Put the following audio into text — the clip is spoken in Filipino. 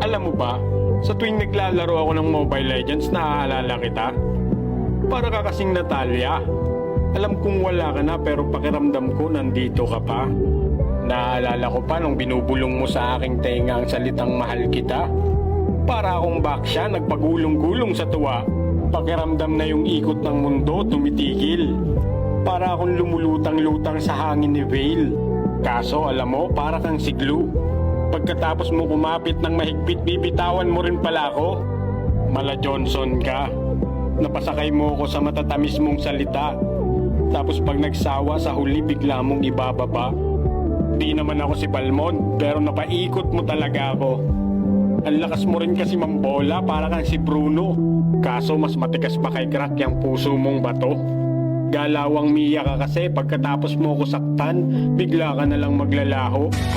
Alam mo ba, sa tuwing naglalaro ako ng Mobile Legends, naaalala kita. Para ka kasing Natalia. Alam kong wala ka na pero pakiramdam ko nandito ka pa. Naaalala ko pa nung binubulong mo sa aking tenga ang salitang mahal kita. Para akong baksya nagpagulong-gulong sa tuwa. Pakiramdam na yung ikot ng mundo tumitigil. Para akong lumulutang-lutang sa hangin ni Vale. Kaso alam mo, para kang siglo. Pagkatapos mo kumapit ng mahigpit, bibitawan mo rin pala ako. Mala Johnson ka. Napasakay mo ako sa matatamis mong salita. Tapos pag nagsawa sa huli, bigla mong ibababa. Di naman ako si Balmond, pero napaikot mo talaga ako. Ang lakas mo rin kasi mambola, para kang si Bruno. Kaso mas matigas pa kay Crack yung puso mong bato. Galawang Mia ka kasi, pagkatapos mo ako saktan, bigla ka na lang maglalaho.